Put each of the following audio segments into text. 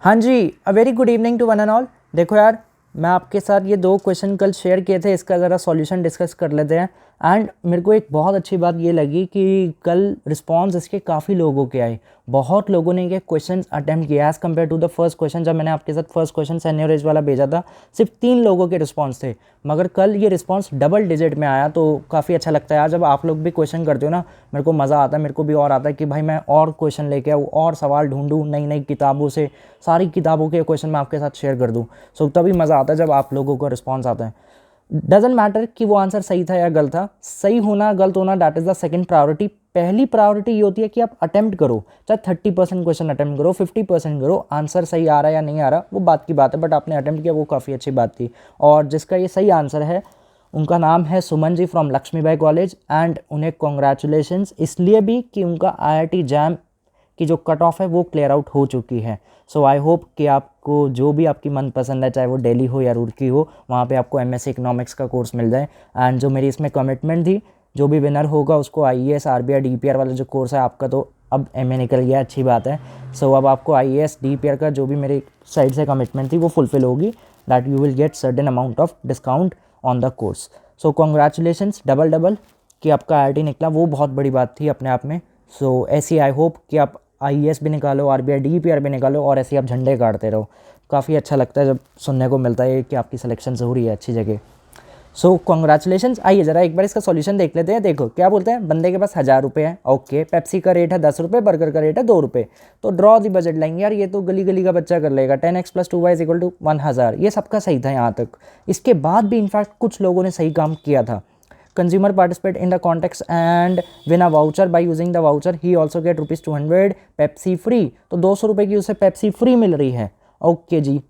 हाँ जी, a very good evening to one and all. देखो यार, मैं आपके साथ ये 2 क्वेश्चन कल शेयर किए थे, इसका ज़रा सॉल्यूशन डिस्कस कर लेते हैं। एंड मेरे को एक बहुत अच्छी बात ये लगी कि कल रिस्पॉन्स इसके काफ़ी लोगों के आए। बहुत लोगों ने ये क्वेश्चन अटेम्प्ट किया as compare to the first question. जब मैंने आपके साथ फर्स्ट क्वेश्चन सेनियोरेज वाला भेजा था, सिर्फ 3 लोगों के रिस्पॉन्स थे, मगर कल ये रिस्पॉन्स डबल डिजिट में आया, तो काफ़ी अच्छा लगता है यार। जब आप लोग भी क्वेश्चन करते हो ना, मेरे को मज़ा आता है, मेरे को भी और आता है कि भाई मैं और क्वेश्चन लेके आऊँ और सवाल ढूंढूँ नई नई किताबों से, सारी किताबों के क्वेश्चन मैं आपके साथ शेयर कर दूँ। सो तभी मज़ा आता है जब आप लोगों को रिस्पॉन्स आता है। डजेंट मैटर कि वो आंसर सही था या गलत था, सही होना गलत होना that is the second priority. पहली प्रायोरिटी ये होती है कि आप अटेम्प्ट करो, चाहे 30% क्वेश्चन अटेम्प्ट करो, 50% करो, आंसर सही आ रहा है या नहीं आ रहा वो बात की बात है, बट आपने अटेम्प्ट किया वो काफ़ी अच्छी बात थी। और जिसका ये सही आंसर है उनका नाम है Suman ji from Lakshmibai college. And उन्हें कॉन्ग्रेचुलेशंस इसलिए भी कि उनका IIT जैम की जो कट ऑफ है वो क्लियर आउट हो चुकी है। सो आई होप कि आपको जो भी आपकी मनपसंद है, चाहे वो दिल्ली हो या रुड़की हो, वहाँ पे आपको MSc इकोनॉमिक्स का कोर्स मिल जाए। एंड जो मेरी इसमें कमिटमेंट थी, जो भी विनर होगा उसको IAS RBI DPR वाला जो कोर्स है आपका, तो अब MA निकल गया, अच्छी बात है। सो अब आपको IAS DPR का जो भी मेरी साइड से कमिटमेंट थी वो फुलफिल होगी, that you will get certain amount of discount on the course. So congratulations double double कि आपका IIT निकला, वो बहुत बड़ी बात थी अपने आप में। सो ऐसी आई होप कि आप IAS भी निकालो, RBI DPR भी निकालो और ऐसे आप झंडे गाड़ते रहो। काफ़ी अच्छा लगता है जब सुनने को मिलता है कि आपकी सिलेक्शन हो रही है अच्छी जगह। सो कॉन्ग्रेचुलेशंस। आइए ज़रा एक बार इसका सॉल्यूशन देख लेते हैं। देखो क्या बोलते हैं, बंदे के पास 1000 रुपये है, ओके, पेप्सी का रेट है 10 रुपये, बर्गर का रेट है 2 रुपये, तो ड्रॉ दी बजट लाइन। यार ये तो गली गली का बच्चा कर लेगा। 10x + 2y = 1000, ये सबका सही था यहाँ तक। इसके बाद भी इनफैक्ट कुछ लोगों ने सही काम किया था। Consumer participate in the context and win a voucher by using the voucher, he also get ₹200 Pepsi free. तो 200 रुपये की उसे पेप्सी फ्री मिल रही है। ओके जी,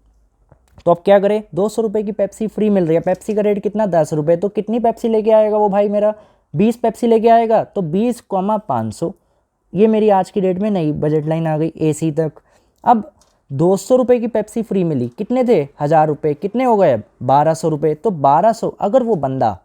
तो अब क्या करें, 200 रुपये की पेप्सी फ्री मिल रही है, पेप्सी का रेट कितना 10 रुपये, तो कितनी पेप्सी लेके आएगा वो भाई मेरा, 20 पेप्सी लेके आएगा, तो 20,500। ये मेरी आज की डेट में नई बजट लाइन आ गई AC तक। अब 200 रुपये की पेप्सी फ्री मिली, कितने थे, 1000 रुपये, कितने हो गए अब 1200 रुपये। तो 1200 अगर वो बंदा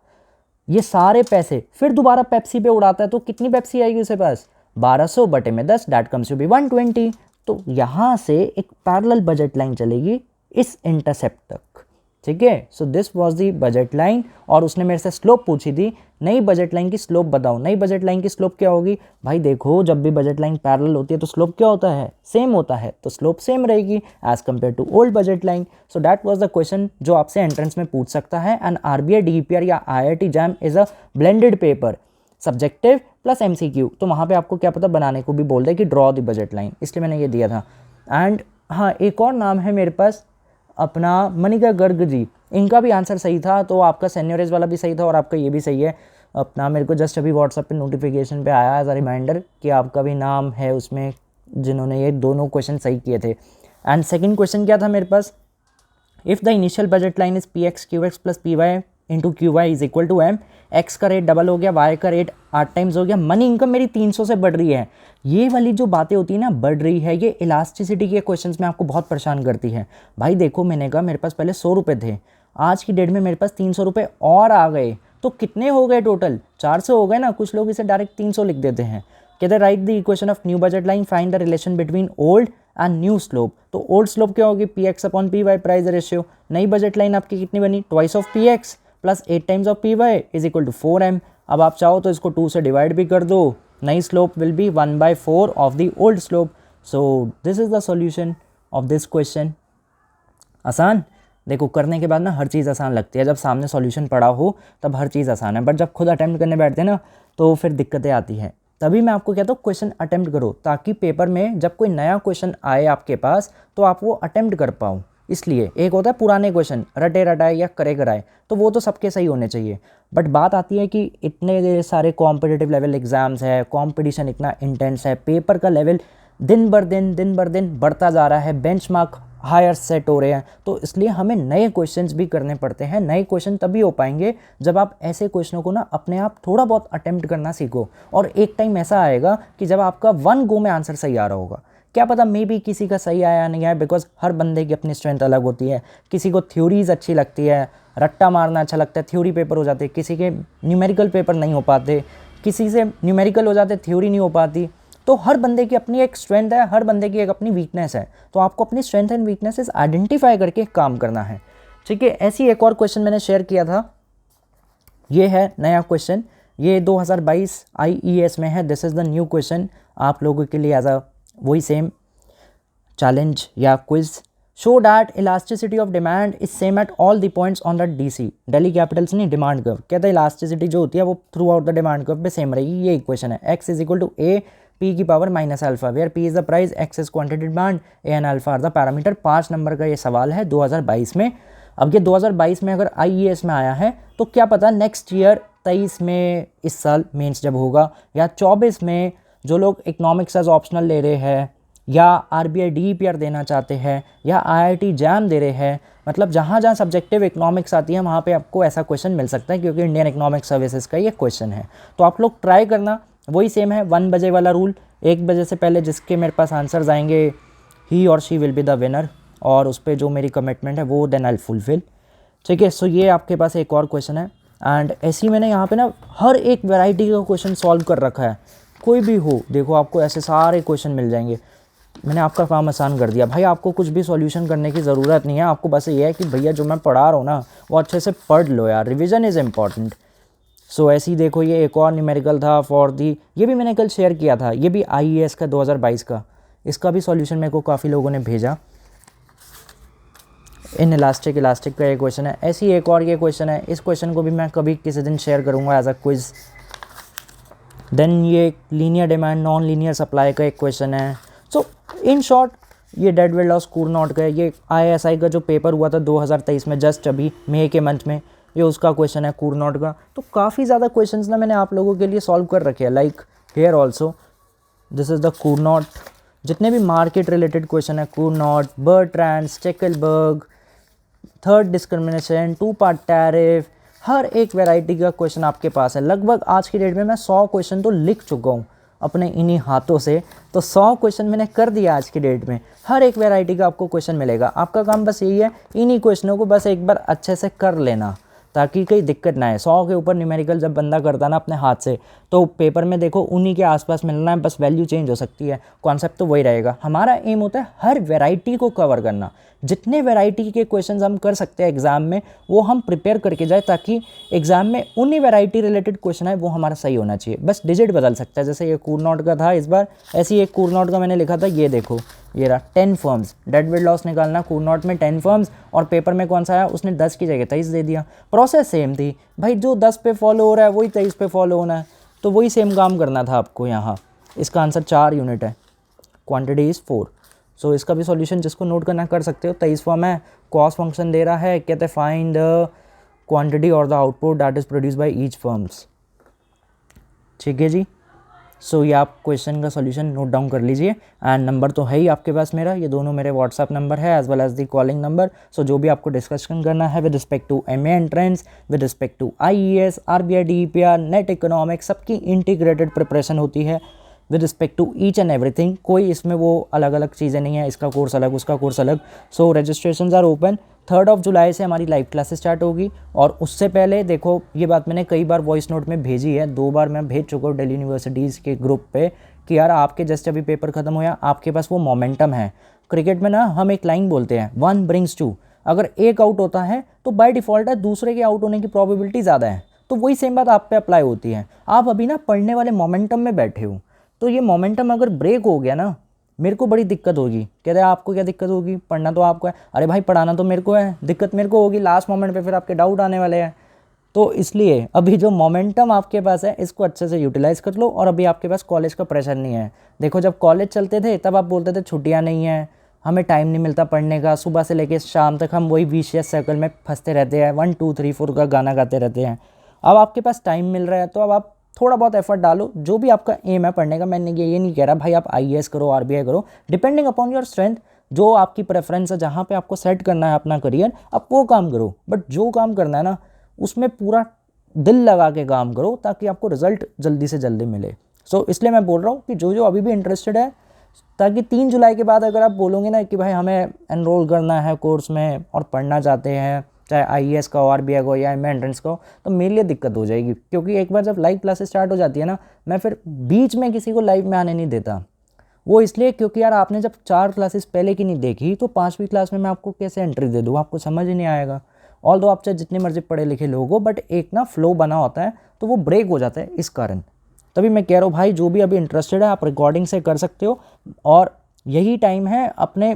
ये सारे पैसे फिर दोबारा पेप्सी पे उड़ाता है तो कितनी पेप्सी आएगी उसके पास, 1200 बटे में 10, दैट कम्स टू बी 120। तो यहाँ से एक पैरेलल बजट लाइन चलेगी इस इंटरसेप्ट तक, ठीक है। So this was the budget line. और उसने मेरे से स्लोप पूछी थी, नई बजट लाइन की स्लोप बताओ। नई बजट लाइन की स्लोप क्या होगी भाई, देखो जब भी बजट लाइन पैरेलल होती है तो स्लोप क्या होता है, सेम होता है, तो स्लोप सेम रहेगी as compare to old budget line. So that was the question जो आपसे एंट्रेंस में पूछ सकता है। एंड RBI DPR या IIT JAM is a blended paper, subjective plus MCQ। तो वहाँ पे आपको क्या पता बनाने को भी बोल दे कि ड्रॉ द बजट लाइन, इसलिए मैंने ये दिया था। एंड हाँ, एक और नाम है मेरे पास अपना मनिका गर्ग जी, इनका भी आंसर सही था। तो आपका सेन्योरेज वाला भी सही था और आपका ये भी सही है। अपना मेरे को जस्ट अभी व्हाट्सएप पे नोटिफिकेशन पे आया एज अ रिमाइंडर कि आपका भी नाम है उसमें जिन्होंने ये दोनों क्वेश्चन सही किए थे। एंड सेकंड क्वेश्चन क्या था मेरे पास, if the initial budget line is PX QX + PY × QY = M, X का रेट डबल हो गया, वाई का रेट 8 टाइम्स हो गया, मनी इनकम मेरी 300 से बढ़ रही है। ये वाली जो बातें होती है ना, बढ़ रही है, ये इलास्टिसिटी के क्वेश्चंस में आपको बहुत परेशान करती है। भाई देखो, मैंने कहा मेरे पास पहले 100 रुपये थे, आज की डेट में मेरे पास 300 रुपये और आ गए, तो कितने हो गए टोटल, 400 हो गए ना। कुछ लोग इसे डायरेक्ट 300 लिख देते हैं। कहते हैं right the equation of new budget line, find the relation between old and new slope. तो ओल्ड स्लोप क्या होगी, PX/PY प्राइस रेशियो। नई बजट लाइन आपकी कितनी बनी, twice of PX + 8 times of PY = 4M। अब आप चाहो तो इसको 2 से डिवाइड भी कर दो, नई slope will be 1/4 of the old slope. So this is the solution of this question. आसान, देखो करने के बाद ना हर चीज़ आसान लगती है, जब सामने सॉल्यूशन पड़ा हो तब हर चीज़ आसान है, बट जब खुद अटेम्प्ट करने बैठते हैं ना तो फिर दिक्कतें आती हैं। तभी मैं आपको कहता हूँ क्वेश्चन अटेम्प्ट करो, ताकि पेपर में जब कोई नया क्वेश्चन आए आपके पास तो आप वो अटेम्प्ट कर पाओ। इसलिए एक होता है पुराने क्वेश्चन रटे रटाए या करे कराए, तो वो तो सबके सही होने चाहिए। बट बात आती है कि इतने सारे कॉम्पिटिटिव लेवल एग्जाम्स है, कॉम्पिटिशन इतना इंटेंस है, पेपर का लेवल दिन बर दिन बढ़ता जा रहा है, बेंचमार्क हायर सेट हो रहे हैं, तो इसलिए हमें नए क्वेश्चंस भी करने पड़ते हैं। नए क्वेश्चन तभी हो पाएंगे जब आप ऐसे क्वेश्चनों को ना अपने आप थोड़ा बहुत अटेम्प्ट करना सीखो। और एक टाइम ऐसा आएगा कि जब आपका 1 गो में आंसर सही आ रहा होगा, क्या पता मे बी किसी का सही आया नहीं आया, बिकॉज हर बंदे की अपनी स्ट्रेंथ अलग होती है। किसी को थ्योरीज अच्छी लगती है, रट्टा मारना अच्छा लगता है, थ्योरी पेपर हो जाते, किसी के न्यूमेरिकल पेपर नहीं हो पाते, किसी से न्यूमेरिकल हो जाते, थ्योरी नहीं हो पाती। तो हर बंदे की अपनी एक स्ट्रेंथ है, हर बंदे की एक अपनी वीकनेस है, तो आपको अपनी स्ट्रेंथ एंड वीकनेसेस आइडेंटिफाई करके काम करना है, ठीक है। ऐसी एक और क्वेश्चन मैंने शेयर किया था, ये है नया क्वेश्चन, ये 2022 IES में है। This is the new question आप लोगों के लिए एज अ वही सेम चैलेंज या quiz. Show that elasticity of demand is same at all the points on the DC, Delhi Capitals नहीं डिमांड कर्व, कहते हैं इलास्टिसिटी जो होती है वो throughout the demand curve पे सेम रहेगी। ये इक्वेशन है x is equal to a p की power minus alpha, where p is the price, x is quantity demand, a and alpha are the parameter. 5 number का ये सवाल है 2022 में। अब ये 2022 में अगर IES में आया है तो क्या पता नेक्स्ट ईयर 23 में इस साल मेंस जब होगा, या 24 में जो लोग इकोनॉमिक्स एज ऑप्शनल ले रहे हैं, या RBI DEPR देना चाहते हैं, या IIT जैम दे रहे हैं, मतलब जहाँ जहाँ सब्जेक्टिव इकोनॉमिक्स आती है वहाँ पे आपको ऐसा क्वेश्चन मिल सकता है, क्योंकि इंडियन इकोनॉमिक सर्विसेज का ये क्वेश्चन है। तो आप लोग ट्राई करना, वही सेम है 1 बजे वाला रूल, 1 बजे से पहले जिसके मेरे पास आंसर्स आएंगे ही और she will be the winner, और उस पर जो मेरी कमिटमेंट है वो देन आई फुलफिल, ठीक है। सो ये आपके पास एक और क्वेश्चन है, एंड ऐसे ही मैंने यहाँ पे ना हर एक वैरायटी का क्वेश्चन सॉल्व कर रखा है, कोई भी हो, देखो आपको ऐसे सारे क्वेश्चन मिल जाएंगे। मैंने आपका काम आसान कर दिया भाई, आपको कुछ भी सॉल्यूशन करने की ज़रूरत नहीं है, आपको बस ये है कि भैया जो मैं पढ़ा रहा हूँ ना वो अच्छे से पढ़ लो यार, रिविज़न इज़ इम्पॉर्टेंट। सो ऐसे ही देखो ये एक और न्यूमेरिकल था फॉर दी, ये भी मैंने कल शेयर किया था, ये भी IES का 2022 का, इसका भी सॉल्यूशन मेरे को काफ़ी लोगों ने भेजा। इन इलास्टिक का ये क्वेश्चन है। ऐसी एक और ये क्वेश्चन है, इस क्वेश्चन को भी मैं कभी किसी दिन शेयर करूँगा एज अ क्विज। देन ये linear demand non linear supply का एक क्वेश्चन है। सो इन शॉर्ट ये डेडवेल लॉस कूरनॉट का है, ये ISI का जो पेपर हुआ था 2023 में जस्ट अभी मई के मंथ में, ये उसका क्वेश्चन है कूरनॉट का। तो काफ़ी ज़्यादा क्वेश्चंस ना मैंने आप लोगों के लिए सॉल्व कर रखे हैं, like here also this is the Cournot, जितने भी मार्केट रिलेटेड क्वेश्चन है Cournot, Bertrand, Stackelberg, third discrimination, 2 part tariff, हर एक वैरायटी का क्वेश्चन आपके पास है। लगभग आज की डेट में मैं 100 क्वेश्चन तो लिख चुका हूँ अपने इन्हीं हाथों से, तो 100 क्वेश्चन मैंने कर दिया आज की डेट में, हर एक वैरायटी का आपको क्वेश्चन मिलेगा। आपका काम बस यही है, इन्हीं क्वेश्चनों को बस एक बार अच्छे से कर लेना ताकि कोई दिक्कत ना है। 100 के ऊपर न्यूमेरिकल जब बंदा करता ना अपने हाथ से, तो पेपर में देखो उन्हीं के आसपास मिलना है, बस वैल्यू चेंज हो सकती है, कॉन्सेप्ट तो वही रहेगा। हमारा एम होता है हर वैरायटी को कवर करना, जितने वैरायटी के क्वेश्चंस हम कर सकते हैं एग्जाम में वो हम प्रिपेयर करके जाए, ताकि एग्जाम में उन्हीं वैरायटी रिलेटेड क्वेश्चन है वो हमारा सही होना चाहिए। बस डिजिट बदल सकता है, जैसे ये कूरनॉट का था इस बार, ऐसे ही एक कूरनॉट का मैंने लिखा था, ये देखो ये रहा 10 फर्म्स, डेडवेट लॉस निकालना कूरनॉट में 10 फर्म्स, और पेपर में कौन सा आया, उसने 10 की जगह 23 दे दिया। प्रोसेस सेम थी भाई, जो 10 पे फॉलो हो रहा है वही 23 पे फॉलो होना है, तो वही सेम काम करना था आपको यहाँ। इसका आंसर 4 यूनिट है, क्वांटिटी इज़ 4। सो इसका भी सॉल्यूशन जिसको नोट करना कर सकते हो। 23 फॉर्म है, कॉस्ट फंक्शन दे रहा है, कहते हैं फाइंड द क्वांटिटी और the output that is produce by each firms, ठीक है जी। सो ये आप क्वेश्चन का सॉल्यूशन नोट डाउन कर लीजिए, एंड नंबर तो है ही आपके पास मेरा, ये दोनों मेरे व्हाट्सअप नंबर है as well as the calling number. So जो भी आपको डिस्कशन करना है with respect to MA entrance, with respect to IES, RBI DEPR, NET economics, सबकी इंटीग्रेटेड प्रिपरेशन होती है with respect to each and everything, कोई इसमें वो अलग अलग चीज़ें नहीं है, इसका कोर्स अलग उसका कोर्स अलग। सो रजिस्ट्रेशंस आर ओपन। 3 जुलाई से हमारी लाइव क्लासेस स्टार्ट होगी, और उससे पहले देखो ये बात मैंने कई बार वॉइस नोट में भेजी है, 2 बार मैं भेज चुका हूँ दिल्ली यूनिवर्सिटीज़ के ग्रुप पे कि यार आपके जस्ट अभी पेपर खत्म हुआ, आपके पास वो मोमेंटम है। क्रिकेट में ना हम एक लाइन बोलते हैं 1 brings 2, अगर एक आउट होता है तो बाय डिफ़ॉल्ट है दूसरे के आउट होने की प्रोबेबिलिटी ज़्यादा है, तो वही सेम बात आप पे अप्लाई होती है। आप अभी ना पढ़ने वाले मोमेंटम में बैठे हो, तो ये मोमेंटम अगर ब्रेक हो गया ना मेरे को बड़ी दिक्कत होगी। कह रहे आपको क्या दिक्कत होगी, पढ़ना तो आपको है। अरे भाई पढ़ाना तो मेरे को है, दिक्कत मेरे को होगी लास्ट मोमेंट पे, फिर आपके डाउट आने वाले हैं। तो इसलिए अभी जो मोमेंटम आपके पास है इसको अच्छे से यूटिलाइज़ कर लो, और अभी आपके पास कॉलेज का प्रेशर नहीं है। देखो जब कॉलेज चलते थे तब आप बोलते थे छुट्टियाँ नहीं हैं, हमें टाइम नहीं मिलता पढ़ने का, सुबह से लेकर शाम तक हम वही विशियस सर्कल में फंसते रहते हैं, 1 2 3 4 का गाना गाते रहते हैं। अब आपके पास टाइम मिल रहा है तो अब आप थोड़ा बहुत एफर्ट डालो, जो भी आपका एम है पढ़ने का। मैंने ये नहीं कह रहा भाई आप IAS करो, RBI करो, डिपेंडिंग अपॉन योर स्ट्रेंथ, जो आपकी प्रेफरेंस है, जहाँ पे आपको सेट करना है अपना करियर, आप वो काम करो। बट जो काम करना है ना उसमें पूरा दिल लगा के काम करो, ताकि आपको रिजल्ट जल्दी से जल्दी मिले। सो इसलिए मैं बोल रहा हूँ कि जो अभी भी इंटरेस्टेड है, ताकि 3 जुलाई के बाद अगर आप बोलोगे ना कि भाई हमें एनरोल करना है कोर्स में और पढ़ना चाहते हैं चाहे आईएएस का हो, आरबीआई का हो या एमए एंट्रेंस का हो, तो मेरे लिए दिक्कत हो जाएगी, क्योंकि एक बार जब लाइव क्लासेस स्टार्ट हो जाती है ना, मैं फिर बीच में किसी को लाइव में आने नहीं देता। वो इसलिए क्योंकि यार आपने जब 4 क्लासेस पहले की नहीं देखी तो 5वीं क्लास में मैं आपको कैसे एंट्री दे दूँ, आपको समझ ही नहीं आएगा। ऑल दो आप चाहे जितने मर्जी पढ़े लिखे लोग हो, बट एक ना फ्लो बना होता है तो वो ब्रेक हो जाता है इस कारण। तभी मैं कह रहा हूँ भाई, जो भी अभी इंटरेस्टेड है आप रिकॉर्डिंग से कर सकते हो, और यही टाइम है अपने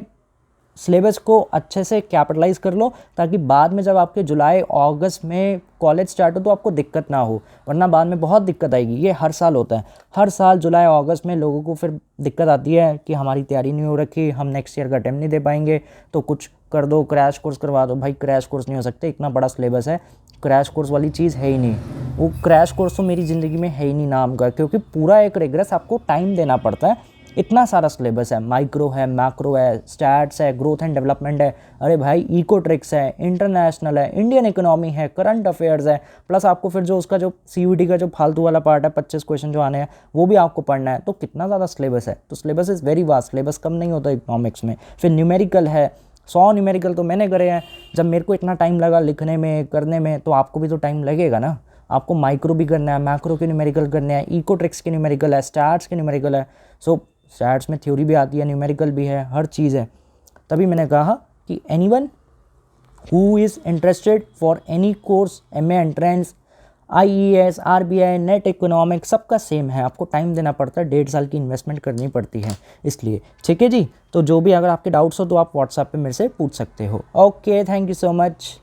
सिलेबस को अच्छे से कैपिटलाइज कर लो, ताकि बाद में जब आपके जुलाई अगस्त में कॉलेज स्टार्ट हो तो आपको दिक्कत ना हो, वरना बाद में बहुत दिक्कत आएगी। ये हर साल होता है, हर साल जुलाई अगस्त में लोगों को फिर दिक्कत आती है कि हमारी तैयारी नहीं हो रखी, हम नेक्स्ट ईयर का अटेम्प्ट नहीं दे पाएंगे, तो कुछ कर दो, क्रैश कोर्स करवा दो। भाई क्रैश कोर्स नहीं हो सकते, इतना बड़ा सिलेबस है, क्रैश कोर्स वाली चीज़ है ही नहीं। वो क्रैश कोर्स तो मेरी ज़िंदगी में है ही नहीं नाम का, क्योंकि पूरा एक रिग्रेस आपको टाइम देना पड़ता है। इतना सारा सिलेबस है, माइक्रो है, मैक्रो है, स्टैट्स है, ग्रोथ एंड डेवलपमेंट है, अरे भाई इकोट्रिक्स है, इंटरनेशनल है, इंडियन इकोनॉमी है, करंट अफेयर्स है, प्लस आपको फिर जो उसका जो सीयूईटी का जो फालतू वाला पार्ट है, 25 क्वेश्चन जो आने हैं वो भी आपको पढ़ना है। तो कितना ज़्यादा सिलेबस है, तो syllabus is very vast, syllabus कम नहीं होता इकोनॉमिक्स में। फिर न्यूमेरिकल है, 100 न्यूमेरिकल तो मैंने करे हैं। जब मेरे को इतना टाइम लगा लिखने में, करने में, तो आपको भी तो टाइम लगेगा ना। आपको माइक्रो भी करना है, मैक्रो के न्यूमेरिकल करने हैं, इकोट्रिक्स के न्यूमेरिकल है, स्टैट्स के न्यूमेरिकल है। सो स्टैट्स में थ्योरी भी आती है, न्यूमेरिकल भी है, हर चीज़ है। तभी मैंने कहा कि anyone who is interested for any course, MA entrance, IES, RBI, net economics, सबका सेम है, आपको टाइम देना पड़ता है, 1.5 साल की इन्वेस्टमेंट करनी पड़ती है इसलिए। ठीक है जी, तो जो भी अगर आपके डाउट्स हो तो आप व्हाट्सएप पे मेरे से पूछ सकते हो। Okay, thank you so much.